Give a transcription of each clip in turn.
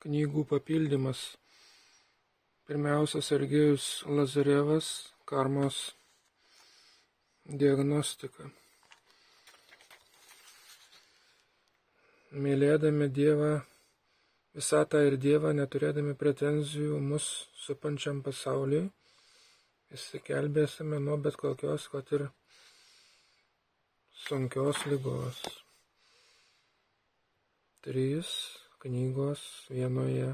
knygų papildymas. Pirmiausia, Sergejus Lazarevas, karmos diagnostika. Mylėdami Dievą, visatą ir Dievą, neturėdami pretenzijų mus supančiam pasauliui, išsigelbėsime nuo bet kokios, kad ir sunkios ligos. 3 knygos vienoje.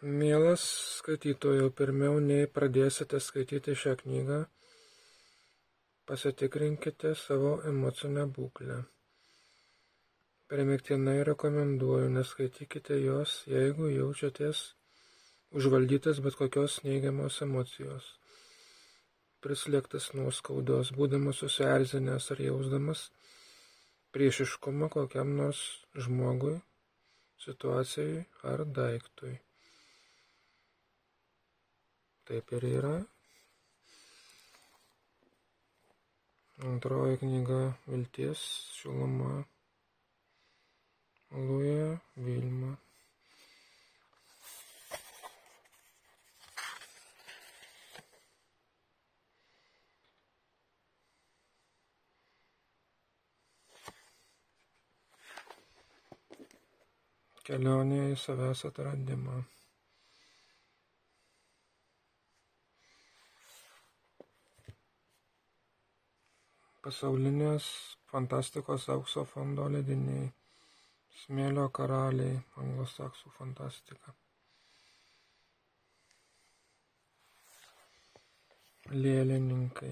Mielas skaitytojau, pirmiau nei pradėsite skaityti šią knygą, pasitikrinkite savo emocinę būklę. Primiktinai rekomenduoju, neskaitykite jos, jeigu jaučiatės užvaldytas bet kokios neigiamos emocijos, prislėgtas nuoskaudos, būdamas susierzinęs ar jausdamas priešiškumą kokiam nors žmogui, situacijai ar daiktui. Taip ir yra. Antroji knyga Vilties šiluma. Luja Vilma. Kelionė į savęs atradimą. Pasaulinės fantastikos aukso fondo leidiniai. Smėlio karaliai, anglosaksų fantastika. Lėlininkai.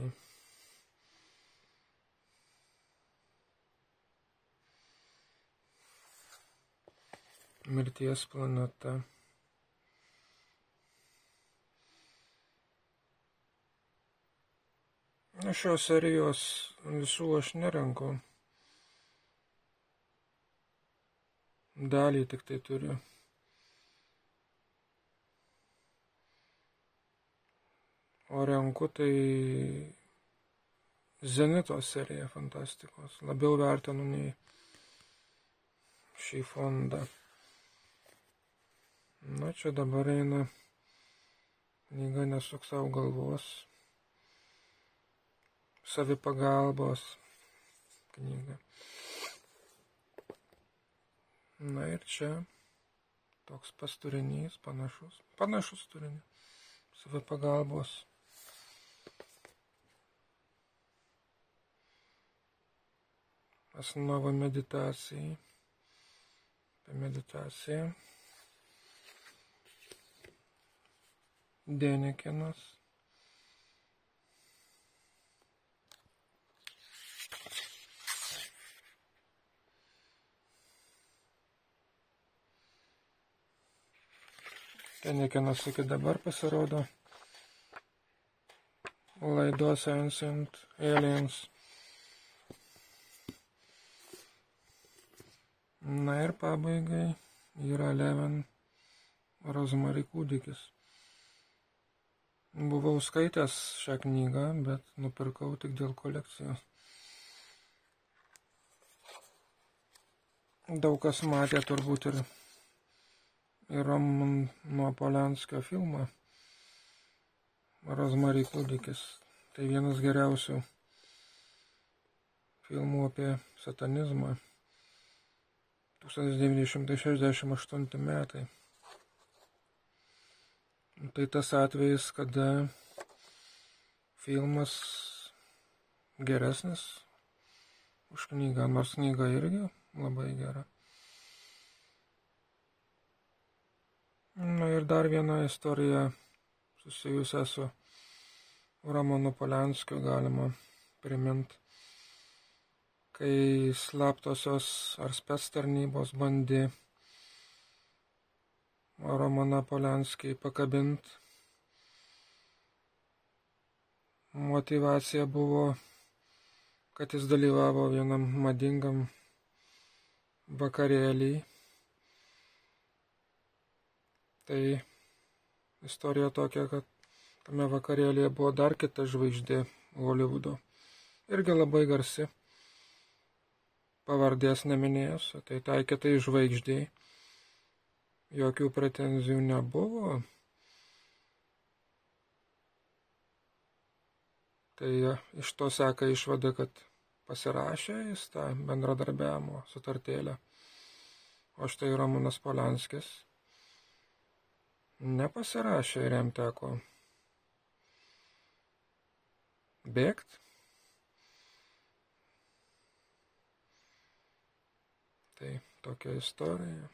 Mirties planeta. Šios serijos visų aš nerenku. Dalį tik tai turiu. O renku tai Zenito seriją fantastikos. Labiau vertinu nei šį fondą. Na, čia dabar eina knyga Nesuk savo galvos. Savipagalbos knyga. Na ir čia toks turinys, panašus turinys. Savipagalbos. Основа медитации. Meditacija. Denekinas. Denekinas iki dabar pasirodo laidose Ancient Aliens. Na ir pabaigai yra 11 Rosemary kūdikis. Buvau skaitęs šią knygą, bet nupirkau tik dėl kolekcijos. Daug kas matė turbūt ir Romano Polanskio filmą Rosemary kūdikis. Tai vienas geriausių filmų apie satanizmą. 1968 metai. Tai tas atvejis, kada filmas geresnis už knygą, nors knyga irgi labai gera. Na ir dar viena istorija susijusia su Romanu Polanskiu galima priminti, kai slaptosios ar spec tarnybos bandė Romaną Polanskį pakabinti. Motyvacija buvo kad jis dalyvavo vienam madingam vakarėlį. Tai istorija tokia, kad tame vakarėlyje buvo dar kita žvaigždė Holivudo. Irgi labai garsi, pavardės neminėsiu, tai kitai žvaigždėjai jokių pretenzijų nebuvo. Tai iš to seka išvada, kad pasirašė jis tą bendradarbiavimo sutartėlę. O štai Romanas Polanskis nepasirašė ir jam teko bėgt. Tai tokia istorija.